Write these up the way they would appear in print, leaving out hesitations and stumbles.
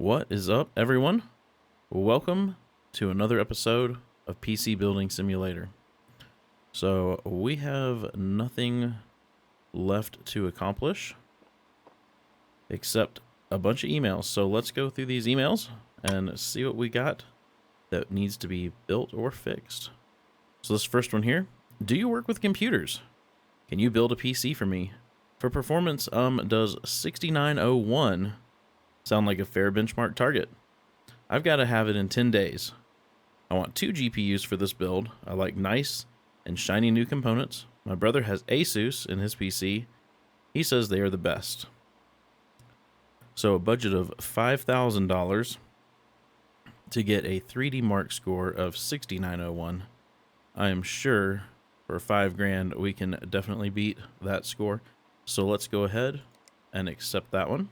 What is up, everyone? Welcome to another episode of PC Building Simulator. So, we have nothing left to accomplish except a bunch of emails. So, let's go through these emails and see what we got that needs to be built or fixed. So, this first one here. Do you work with computers? Can you build a PC for me? For performance, does 6901 sound like a fair benchmark target? I've got to have it in 10 days. I want 2 GPUs for this build. I like nice and shiny new components. My brother has Asus in his PC. He says they are the best. So a budget of $5,000 to get a 3D Mark score of 6901. I am sure for $5,000 we can definitely beat that score. So let's go ahead and accept that one.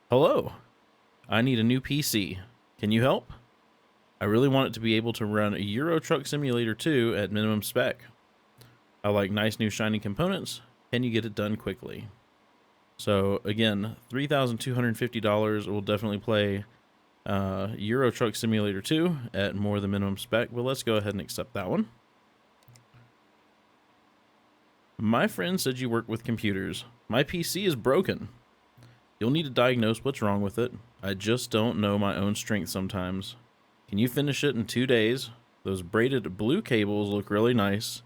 Hello, I need a new PC. Can you help? I really want it to be able to run Euro Truck Simulator 2 at minimum spec. I like nice new shiny components. Can you get it done quickly? So again, $3,250 will definitely play Euro Truck Simulator 2 at more than minimum spec, but let's go ahead and accept that one. My friend said you work with computers. My PC is broken. You'll need to diagnose what's wrong with it. I just don't know my own strength sometimes. Can you finish it in 2 days? Those braided blue cables look really nice.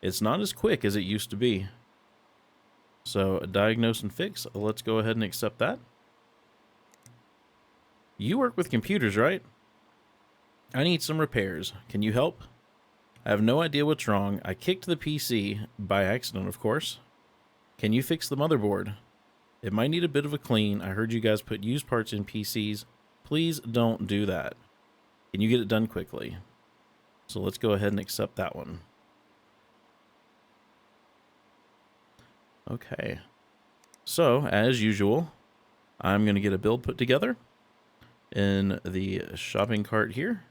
It's not as quick as it used to be. So, diagnose and fix. Let's go ahead and accept that. You work with computers, right? I need some repairs. Can you help? I have no idea what's wrong. I kicked the PC, by accident of course. Can you fix the motherboard? It might need a bit of a clean. I heard you guys put used parts in PCs. Please don't do that. Can you get it done quickly? So let's go ahead and accept that one. Okay. So, as usual, I'm going to get a build put together in the shopping cart here.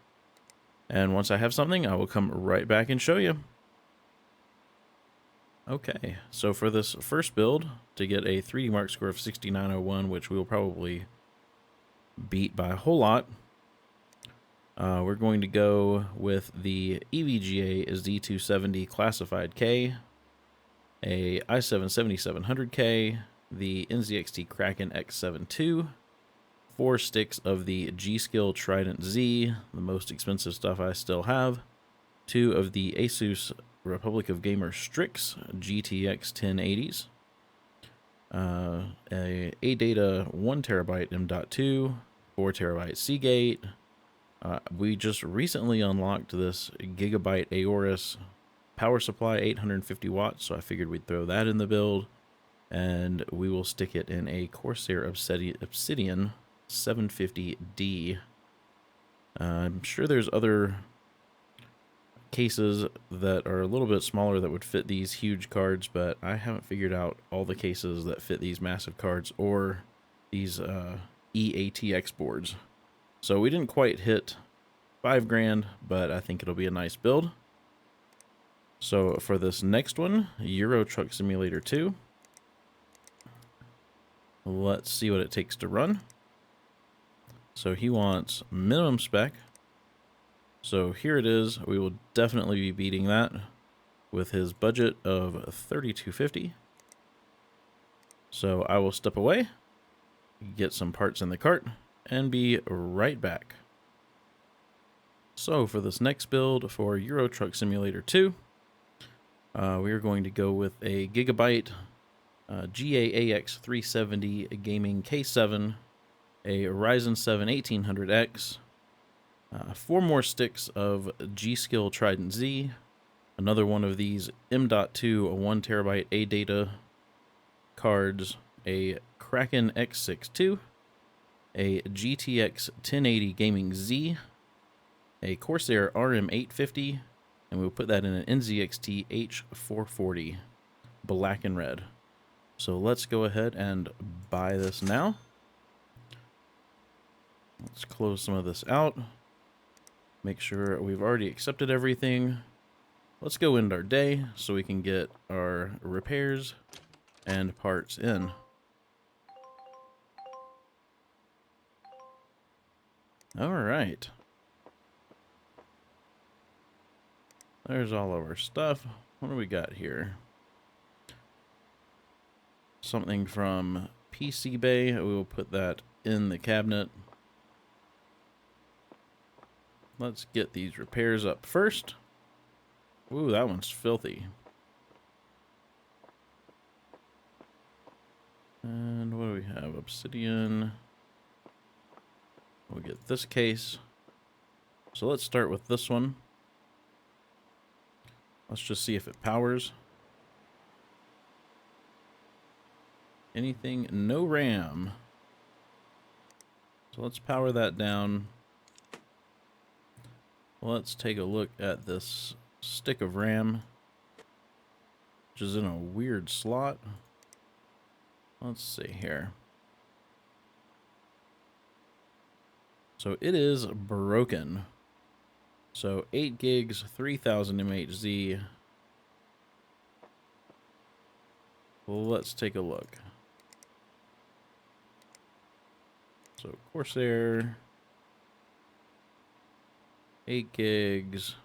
And once I have something, I will come right back and show you. Okay, so for this first build, to get a 3D Mark score of 6901, which we will probably beat by a whole lot, we're going to go with the EVGA Z270 Classified K, a i7-7700K, the NZXT Kraken X7 II, 4 sticks of the G-Skill Trident Z, the most expensive stuff I still have, 2 of the Asus Republic of Gamer Strix GTX 1080s, a ADATA 1TB M.2, 4TB Seagate. We just recently unlocked this Gigabyte Aorus power supply, 850 watts, so I figured we'd throw that in the build, and we will stick it in a Corsair Obsidian 750D. I'm sure there's other cases that are a little bit smaller that would fit these huge cards, but I haven't figured out all the cases that fit these massive cards or these EATX boards. So we didn't quite hit $5,000, but I think it'll be a nice build. So for this next one, Euro Truck Simulator 2, let's see what it takes to run. So he wants minimum spec. So here it is. We will definitely be beating that with his budget of $3,250. So I will step away, get some parts in the cart, and be right back. So for this next build for Euro Truck Simulator 2, we are going to go with a Gigabyte GAAX 370 Gaming K7, a Ryzen 7 1800X, 4 more sticks of G-Skill Trident Z, another one of these M.2 1TB ADATA cards, a Kraken X6 II, a GTX 1080 Gaming Z, a Corsair RM850, and we'll put that in an NZXT H440, black and red. So let's go ahead and buy this now. Let's close some of this out. Make sure we've already accepted everything. Let's go end our day so we can get our repairs and parts in. All right. There's all of our stuff. What do we got here? Something from PC Bay. We will put that in the cabinet. Let's get these repairs up first. Ooh, that one's filthy. And what do we have? Obsidian. We'll get this case. So let's start with this one. Let's just see if it powers. Anything? No RAM. So let's power that down. Let's take a look at this stick of RAM, which is in a weird slot. Let's see here. So it is broken. So 8 gigs, 3000 MHz. Well, let's take a look. So Corsair, 8 gigs.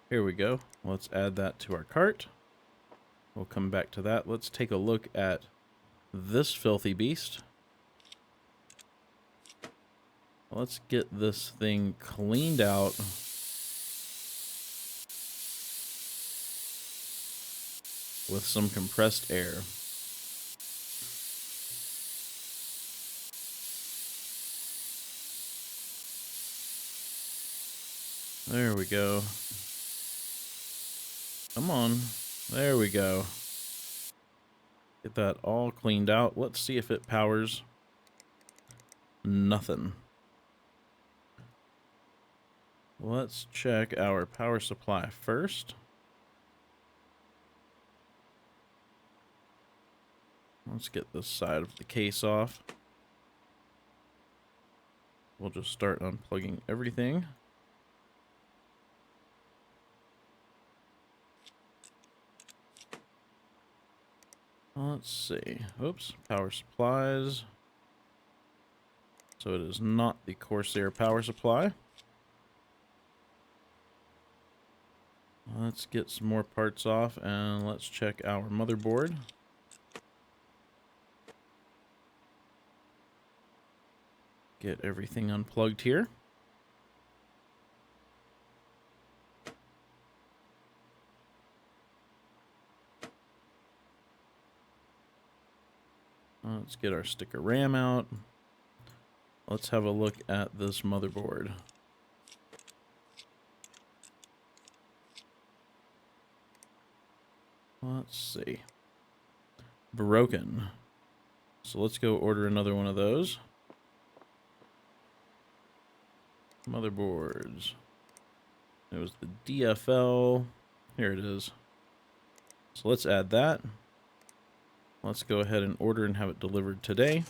Here we go. Let's add that to our cart. We'll come back to that. Let's take a look at this filthy beast. Let's get this thing cleaned out. With some compressed air. There we go. Come on. There we go. Get that all cleaned out. Let's see if it powers. Nothing. Let's check our power supply first. Let's get this side of the case off. We'll just start unplugging everything. Let's see. Oops. Power supplies. So it is not the Corsair power supply. Let's get some more parts off and let's check our motherboard. Get everything unplugged here. Let's get our stick of RAM out. Let's have a look at this motherboard. Let's see. Broken. So let's go order another one of those. Motherboards. It was the DFL. Here it is. So let's add that. Let's go ahead and order and have it delivered today.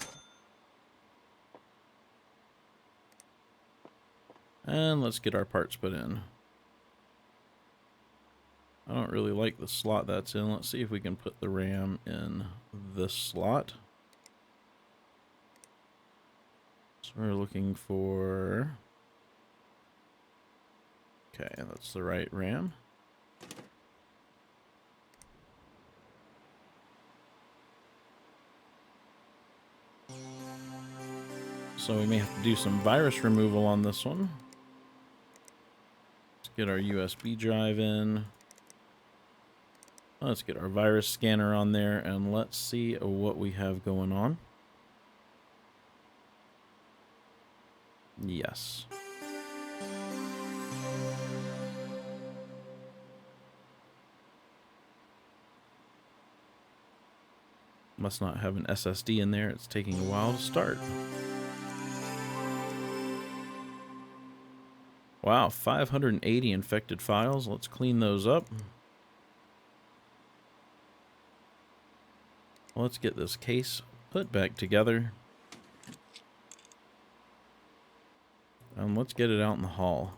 And let's get our parts put in. I don't really like the slot that's in. Let's see if we can put the RAM in this slot. So we're looking for... Okay, that's the right RAM. So we may have to do some virus removal on this one. Let's get our USB drive in. Let's get our virus scanner on there and let's see what we have going on. Yes. Must not have an SSD in there. It's taking a while to start. Wow, 580 infected files. Let's clean those up. Let's get this case put back together. And let's get it out in the hall.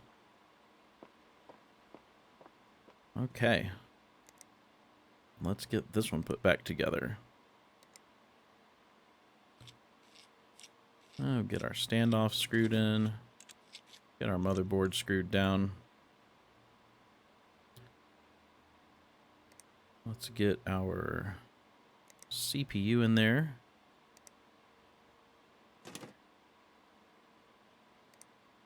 Okay. Let's get this one put back together. Oh, get our standoff screwed in. Get our motherboard screwed down. Let's get our CPU in there.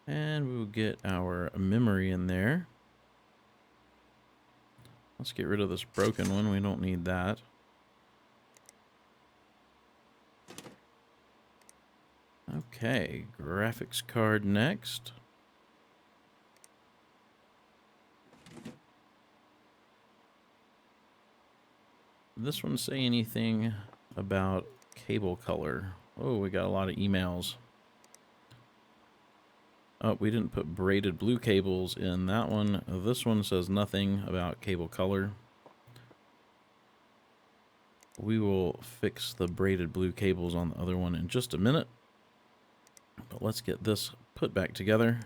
And we'll get our memory in there. Let's get rid of this broken one. We don't need that. Okay, graphics card next. Did this one say anything about cable color? Oh, we got a lot of emails. Oh, we didn't put braided blue cables in that one. This one says nothing about cable color. We will fix the braided blue cables on the other one in just a minute. But let's get this put back together.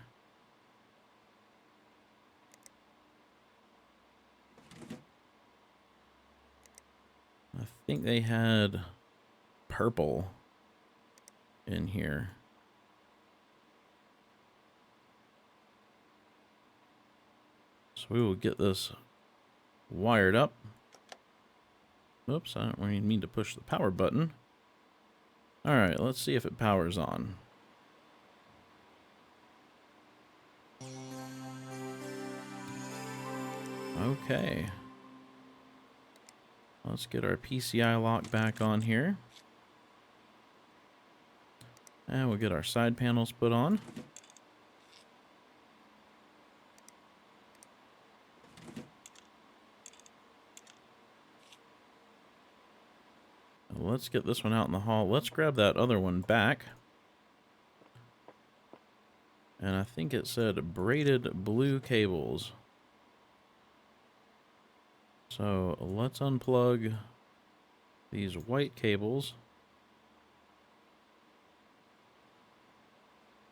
I think they had purple in here. So we will get this wired up. Oops, I don't really mean to push the power button. Alright, let's see if it powers on. Okay. Let's get our PCI lock back on here. And we'll get our side panels put on. Let's get this one out in the hall. Let's grab that other one back. And I think it said braided blue cables. So let's unplug these white cables.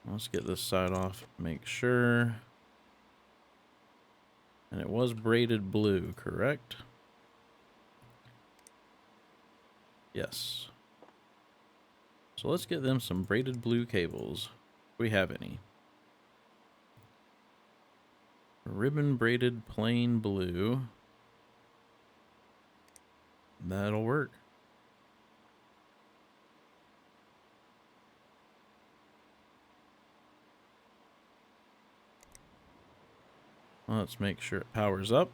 Let's get this side off, make sure. And it was braided blue, correct? Yes. So let's get them some braided blue cables, if we have any. Ribbon braided plain blue. That'll work. Let's make sure it powers up.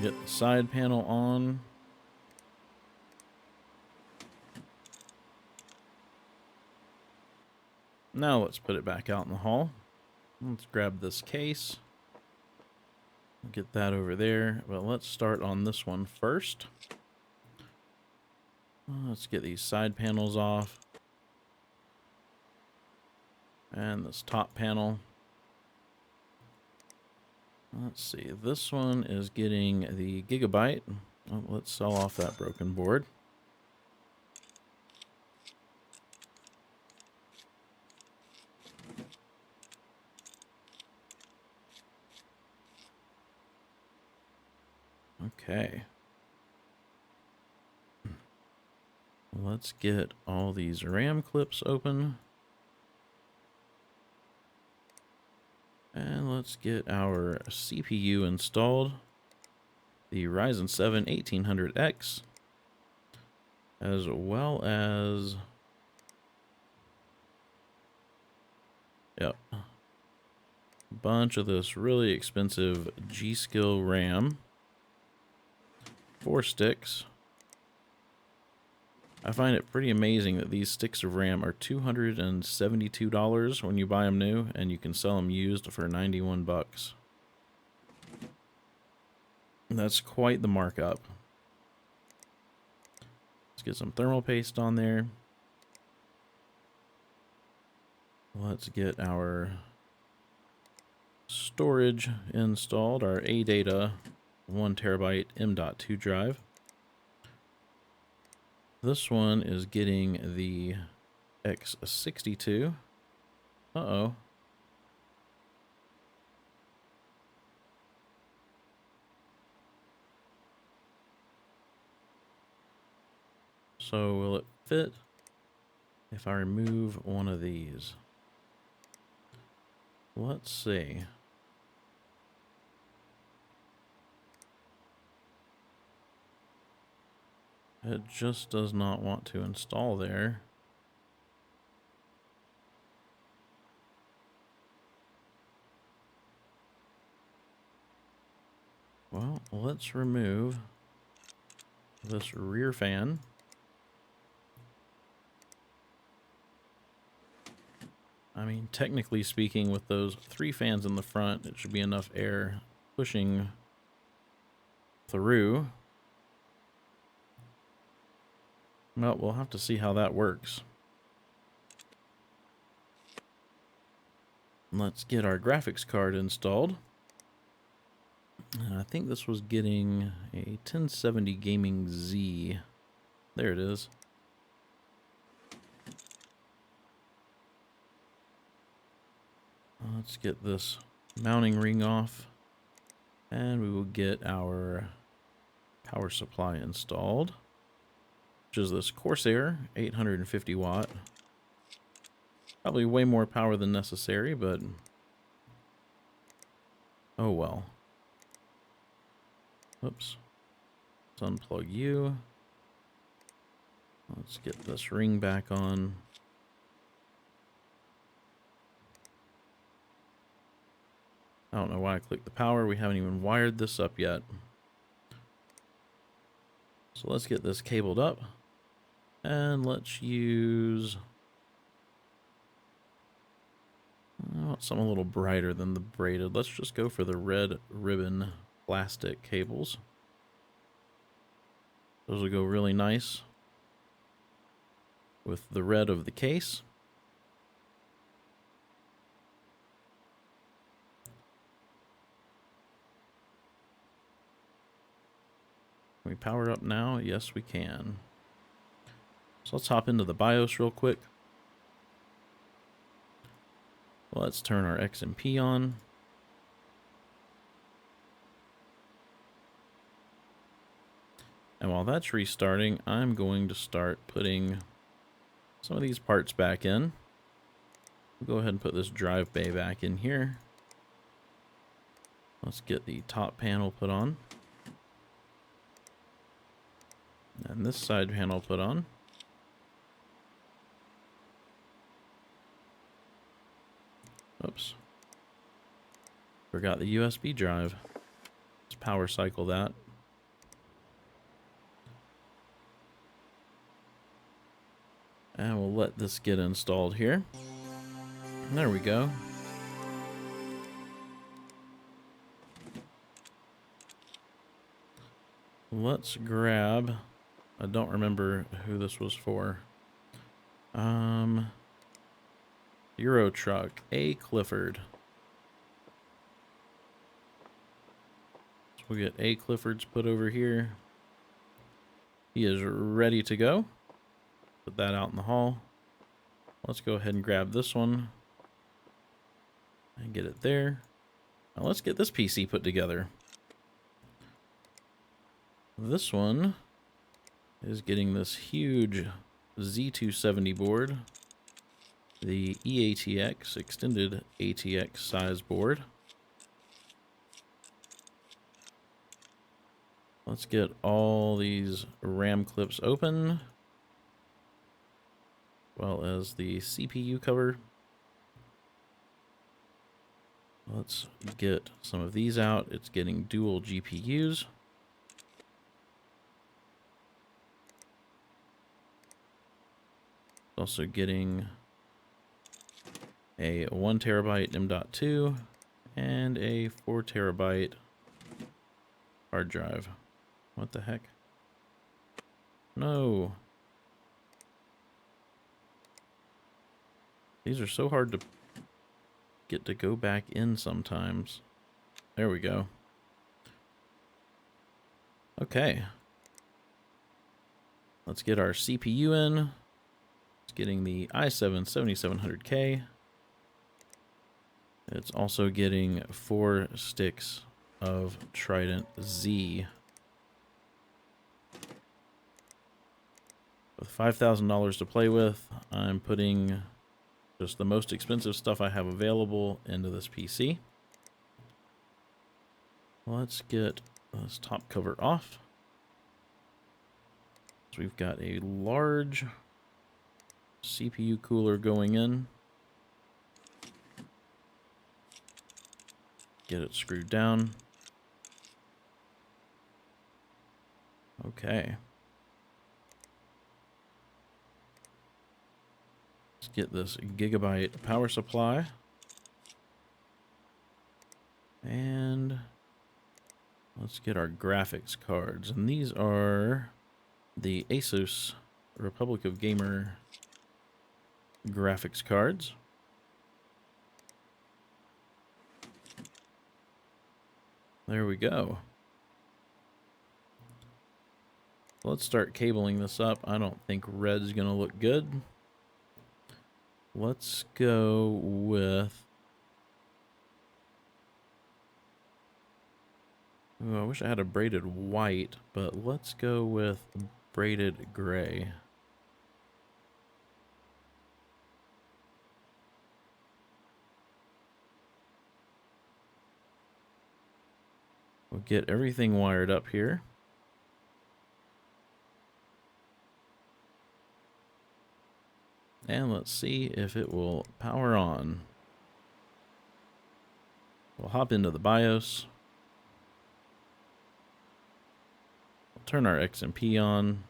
Get the side panel on. Now let's put it back out in the hall. Let's grab this case. Get that over there. But let's start on this one first. Let's get these side panels off. And this top panel. Let's see. This one is getting the gigabyte. Oh, let's sell off that broken board. Okay. Let's get all these RAM clips open. And let's get our CPU installed. The Ryzen 7 1800X. As well as... Yep. A bunch of this really expensive G-Skill RAM. 4 sticks. I find it pretty amazing that these sticks of RAM are $272 when you buy them new, and you can sell them used for 91 bucks. That's quite the markup. Let's get some thermal paste on there. Let's get our storage installed, our ADATA 1 terabyte M.2 drive. This one is getting the X62. Uh-oh. So will it fit if I remove one of these? Let's see. It just does not want to install there. Well, let's remove this rear fan. I mean, technically speaking, with those 3 fans in the front, it should be enough air pushing through. Well, we'll have to see how that works. Let's get our graphics card installed. I think this was getting a 1070 Gaming Z. There it is. Let's get this mounting ring off, and we will get our power supply installed, which is this Corsair 850 watt. Probably way more power than necessary, but oh well. Oops. Let's unplug you. Let's get this ring back on. I don't know why I clicked the power. We haven't even wired this up yet. So let's get this cabled up. And let's use... I want something a little brighter than the braided. Let's just go for the red ribbon plastic cables. Those will go really nice with the red of the case. Can we power up now? Yes, we can. So let's hop into the BIOS real quick. Let's turn our XMP on. And while that's restarting, I'm going to start putting some of these parts back in. We'll go ahead and put this drive bay back in here. Let's get the top panel put on. And this side panel put on. Oops. Forgot the USB drive. Let's power cycle that. And we'll let this get installed here. There we go. Let's grab... I don't remember who this was for. Euro Truck, A. Clifford. So we'll get A. Clifford's put over here. He is ready to go. Put that out in the hall. Let's go ahead and grab this one and get it there. Now let's get this PC put together. This one is getting this huge Z270 board, the EATX, extended ATX size board. Let's get all these RAM clips open, as well as the CPU cover. Let's get some of these out. It's getting dual GPUs. Also getting a 1 terabyte M.2 and a 4 terabyte hard drive. What the heck? No. These are so hard to get to go back in sometimes. There we go. Okay. Let's get our CPU in. It's getting the i7-7700K. It's also getting 4 sticks of Trident Z. With $5,000 to play with, I'm putting just the most expensive stuff I have available into this PC. Let's get this top cover off. So we've got a large CPU cooler going in. Get it screwed down. Okay. Let's get this gigabyte power supply. And let's get our graphics cards. And these are the Asus Republic of Gamer graphics cards. There we go. Let's start cabling this up. I don't think red's gonna look good. Let's go with... Ooh, I wish I had a braided white, but let's go with braided gray. We'll get everything wired up here. And let's see if it will power on. We'll hop into the BIOS. We'll turn our XMP on.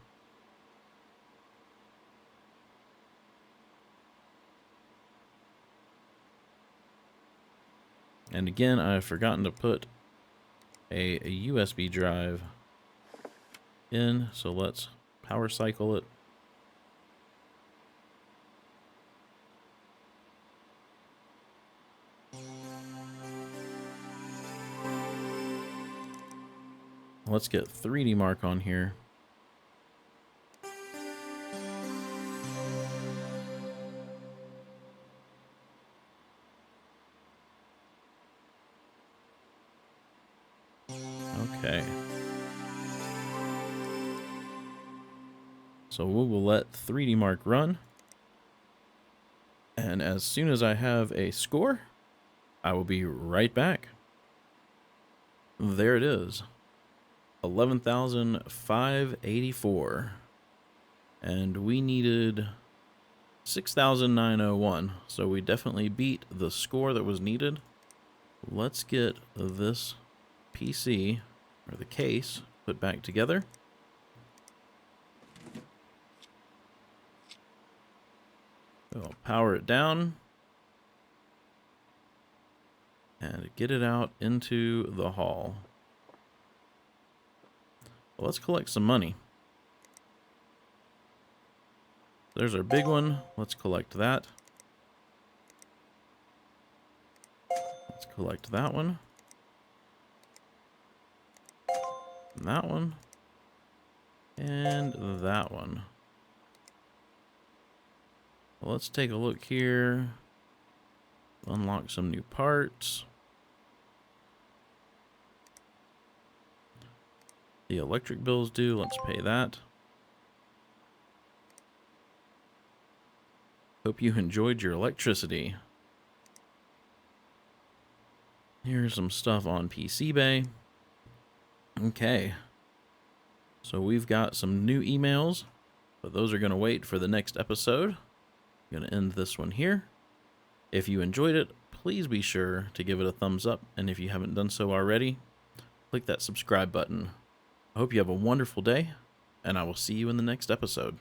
And again, I've forgotten to put a USB drive in, so let's power cycle it. Let's get 3D Mark on here. Okay. So we will let 3D Mark run. And as soon as I have a score, I will be right back. There it is. 11,584. And we needed 6,901. So we definitely beat the score that was needed. Let's get this PC, or the case, put back together. We'll power it down. And get it out into the hall. Well, let's collect some money. There's our big one. Let's collect that. Let's collect that one. And that one. And that one. Well, let's take a look here. Unlock some new parts. The electric bill's due. Let's pay that. Hope you enjoyed your electricity. Here's some stuff on PCBay. Okay. So we've got some new emails, but those are going to wait for the next episode. I'm going to end this one here. If you enjoyed it, please be sure to give it a thumbs up. And if you haven't done so already, click that subscribe button. I hope you have a wonderful day, and I will see you in the next episode.